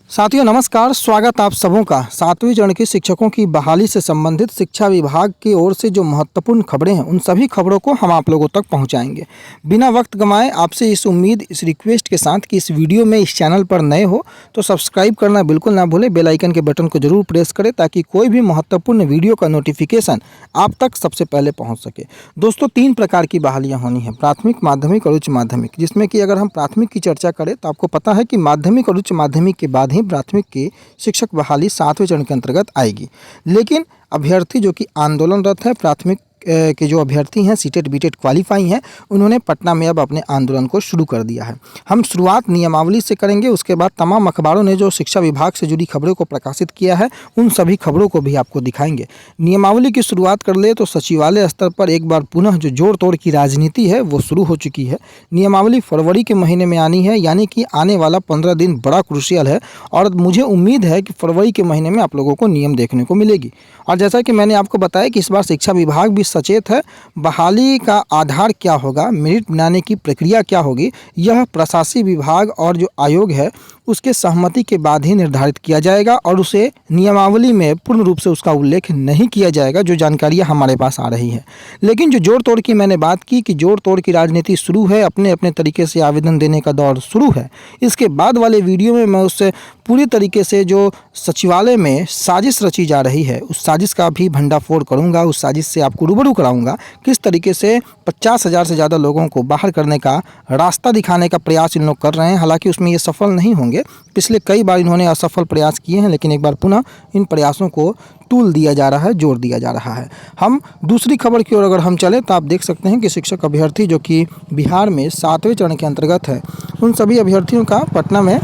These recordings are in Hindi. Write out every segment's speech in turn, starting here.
साथियों नमस्कार, स्वागत आप सबों का। 7वीं चरण की शिक्षकों की बहाली से संबंधित शिक्षा विभाग की ओर से जो महत्वपूर्ण खबरें हैं उन सभी खबरों को हम आप लोगों तक पहुंचाएंगे। बिना वक्त गंवाए आपसे इस उम्मीद, इस रिक्वेस्ट के साथ कि इस वीडियो में इस चैनल पर नए हो तो सब्सक्राइब करना बिल्कुल ना भूलें, बेल आइकन के बटन को जरूर प्रेस करें ताकि कोई भी महत्वपूर्ण वीडियो का नोटिफिकेशन आप तक सबसे पहले पहुँच सके। दोस्तों 3 प्रकार की बहालियाँ होनी है, प्राथमिक, माध्यमिक और उच्च माध्यमिक। जिसमें कि अगर हम प्राथमिक की चर्चा करें तो आपको पता है कि माध्यमिक और उच्च माध्यमिक के बाद ही प्राथमिक की शिक्षक बहाली 7वें चरण के अंतर्गत आएगी। लेकिन अभ्यर्थी जो कि आंदोलनरत है, प्राथमिक के जो अभ्यर्थी हैं, सीटेट बीटेट क्वालिफाई हैं, उन्होंने पटना में अब अपने आंदोलन को शुरू कर दिया है। हम शुरुआत नियमावली से करेंगे, उसके बाद तमाम अखबारों ने जो शिक्षा विभाग से जुड़ी खबरों को प्रकाशित किया है उन सभी खबरों को भी आपको दिखाएंगे। नियमावली की शुरुआत कर ले तो सचिवालय स्तर पर एक बार पुनः जो जोड़ तोड़ की राजनीति है वो शुरू हो चुकी है। नियमावली फरवरी के महीने में आनी है, यानी कि आने वाला 15 दिन बड़ा क्रूशियल है और मुझे उम्मीद है कि फरवरी के महीने में आप लोगों को नियम देखने को मिलेगी। और जैसा कि मैंने आपको बताया कि इस बार शिक्षा विभाग भी सचेत है। बहाली का आधार क्या होगा, मेरिट बनाने की प्रक्रिया क्या होगी, यह प्रशासनिक विभाग और जो आयोग है उसके सहमति के बाद ही निर्धारित किया जाएगा और उसे नियमावली में पूर्ण रूप से उसका उल्लेख नहीं किया जाएगा, जो जानकारियां हमारे पास आ रही हैं। लेकिन जो जोड़ तोड़ की मैंने बात की कि जोड़ तोड़ की राजनीति शुरू है, अपने अपने तरीके से आवेदन देने का दौर शुरू है। इसके बाद वाले वीडियो में मैं उससे पूरी तरीके से जो सचिवालय में साजिश रची जा रही है उस साजिश का भी भंडाफोड़ करूंगा, उस साजिश से आपको रूबरू कराऊंगा किस तरीके से 50,000 से ज़्यादा लोगों को बाहर करने का रास्ता दिखाने का प्रयास इन लोग कर रहे हैं। हालांकि उसमें ये सफल नहीं होंगे, पिछले कई बार इन्होंने असफल प्रयास किए हैं, लेकिन एक बार पुनः इन प्रयासों को तूल दिया जा रहा है, जोड़ दिया जा रहा है। हम दूसरी खबर की ओर अगर हम चलें तो आप देख सकते हैं कि शिक्षक अभ्यर्थी जो कि बिहार में 7वें चरण के अंतर्गत है, उन सभी अभ्यर्थियों का पटना में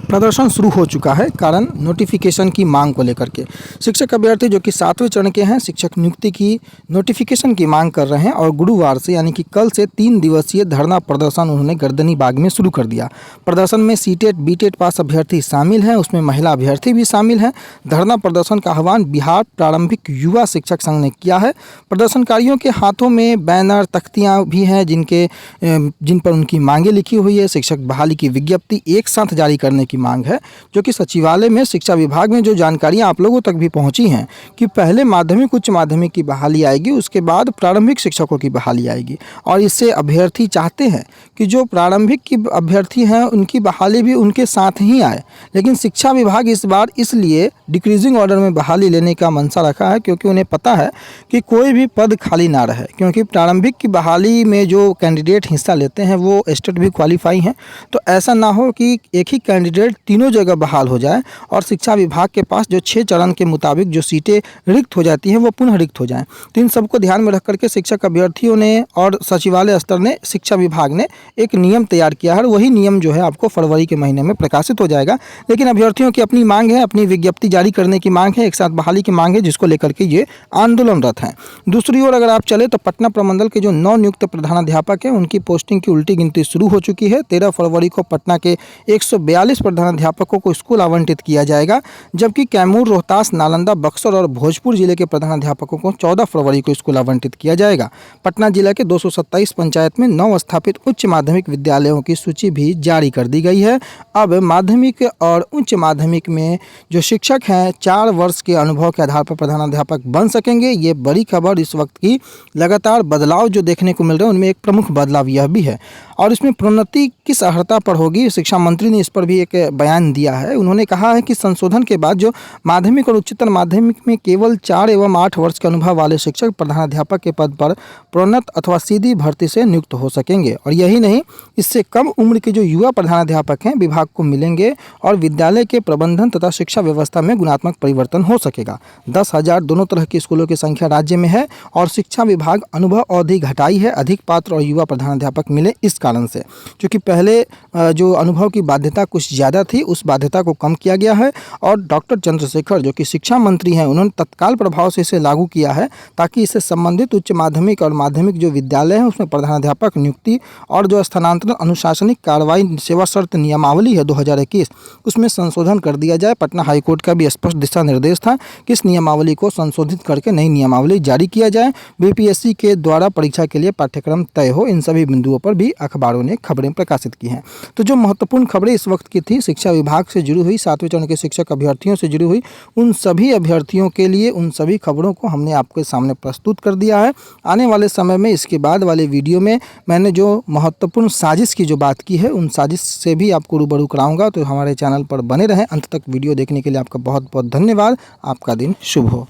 प्रदर्शन शुरू हो चुका है, कारण नोटिफिकेशन की मांग को लेकर के। शिक्षक अभ्यर्थी जो कि 7वें चरण के हैं, शिक्षक नियुक्ति की नोटिफिकेशन की मांग कर रहे हैं और गुरुवार से यानी कि कल से 3 दिवसीय धरना प्रदर्शन उन्होंने गर्दनी बाग में शुरू कर दिया। प्रदर्शन में सीटेट बीटेट पास अभ्यर्थी शामिल हैं, उसमें महिला अभ्यर्थी भी शामिल हैं। धरना प्रदर्शन का आह्वान बिहार प्रारंभिक युवा शिक्षक संघ ने किया है। प्रदर्शनकारियों के हाथों में बैनर, तख्तियाँ भी हैं जिन पर उनकी मांगें लिखी हुई है। शिक्षक बहाली की विज्ञप्ति एक साथ जारी करने की मांग है, जो कि सचिवालय में शिक्षा विभाग में जो जानकारियां आप लोगों तक भी पहुंची हैं कि पहले माध्यमिक उच्च माध्यमिक की बहाली आएगी, उसके बाद प्रारंभिक शिक्षकों की बहाली आएगी। और इससे अभ्यर्थी चाहते हैं कि जो प्रारंभिक की अभ्यर्थी हैं उनकी बहाली भी उनके साथ ही आए। लेकिन शिक्षा विभाग इस बार इसलिए डिक्रीजिंग ऑर्डर में बहाली लेने का मंशा रखा है क्योंकि उन्हें पता है कि कोई भी पद खाली ना रहे, क्योंकि प्रारंभिक की बहाली में जो कैंडिडेट हिस्सा लेते हैं वो स्टेट भी क्वालिफाई हैं। तो ऐसा ना हो कि एक ही कैंडिडेट तीनों जगह बहाल हो जाए और शिक्षा विभाग के पास जो 6 चरण के मुताबिक जो सीटें रिक्त हो जाती हैं वो पुनः रिक्त हो जाएं। तो इन सबको ध्यान में रख करके शिक्षक अभ्यर्थियों ने और सचिवालय स्तर ने, शिक्षा विभाग ने एक नियम तैयार किया है। वही नियम जो है आपको फरवरी के महीने में प्रकाशित हो जाएगा। लेकिन अभ्यर्थियों की अपनी मांग है, अपनी विज्ञप्ति जारी करने की मांग है, एक साथ बहाली की मांग है, जिसको लेकर के ये आंदोलनरत हैं। दूसरी ओर अगर आप चले तो पटना प्रमंडल के जो नवनियुक्त प्रधानाध्यापक हैं उनकी पोस्टिंग की उल्टी गिनती शुरू हो चुकी है। 13 फरवरी को पटना के 142 प्रधानाध्यापकों को स्कूल आवंटित किया जाएगा, जबकि कैमूर, रोहतास, नालंदा, बक्सर और भोजपुर जिले के प्रधानाध्यापकों को 14 फरवरी को स्कूल आवंटित किया जाएगा। पटना जिला के 227 पंचायत में नव स्थापित उच्च माध्यमिक विद्यालयों की सूची भी जारी कर दी गई है। अब माध्यमिक और उच्च माध्यमिक में जो शिक्षक हैं 4 वर्ष के अनुभव के आधार पर प्रधानाध्यापक बन सकेंगे। ये बड़ी खबर इस वक्त की। लगातार बदलाव जो देखने को मिल रहे हैं उनमें एक प्रमुख बदलाव यह भी है और इसमें प्रोन्नति किस अर्हता पर होगी, शिक्षा मंत्री ने इस पर भी एक बयान दिया है। उन्होंने कहा है कि संशोधन के बाद जो माध्यमिक और उच्चतर माध्यमिक में केवल 4 एवं 8 वर्ष के अनुभव वाले शिक्षक प्रधानाध्यापक के पद पर प्रोन्नत अथवा सीधी भर्ती से नियुक्त हो सकेंगे। और यही नहीं, इससे कम उम्र के जो युवा प्रधानाध्यापक हैं विभाग को मिलेंगे और विद्यालय के प्रबंधन तथा शिक्षा व्यवस्था में गुणात्मक परिवर्तन हो सकेगा। 10,000 दोनों तरह के स्कूलों की संख्या राज्य में है और शिक्षा विभाग अनुभव अवधि घटाई है, अधिक पात्र और युवा प्रधानाध्यापक मिले इस कारण से, क्योंकि पहले जो अनुभव की बाध्यता कुछ ज़्यादा थी उस बाध्यता को कम किया गया है। और डॉक्टर चंद्रशेखर जो कि शिक्षा मंत्री हैं उन्होंने तत्काल प्रभाव से इसे लागू किया है ताकि इससे संबंधित उच्च माध्यमिक और माध्यमिक जो विद्यालय हैं उसमें प्रधानाध्यापक नियुक्ति और जो स्थानांतरण अनुशासनिक कार्रवाई सेवा शर्त नियमावली है 2021 उसमें संशोधन कर दिया जाए। पटना हाईकोर्ट का भी स्पष्ट दिशा निर्देश था कि इस नियमावली को संशोधित करके नई नियमावली जारी किया जाए। बीपीएससी के द्वारा परीक्षा के लिए पाठ्यक्रम तय हो। इन सभी बिंदुओं पर भी अखबार अखबारों ने खबरें प्रकाशित की हैं। तो जो महत्वपूर्ण खबरें इस वक्त की थी शिक्षा विभाग से जुड़ी हुई, 7वें चरण के शिक्षक अभ्यर्थियों से जुड़ी हुई, उन सभी अभ्यर्थियों के लिए उन सभी खबरों को हमने आपके सामने प्रस्तुत कर दिया है। आने वाले समय में इसके बाद वाले वीडियो में मैंने जो महत्वपूर्ण साजिश की जो बात की है, उन साजिश से भी आपको रूबरू कराऊंगा। तो हमारे चैनल पर बने रहें। अंत तक वीडियो देखने के लिए आपका बहुत बहुत धन्यवाद। आपका दिन शुभ हो।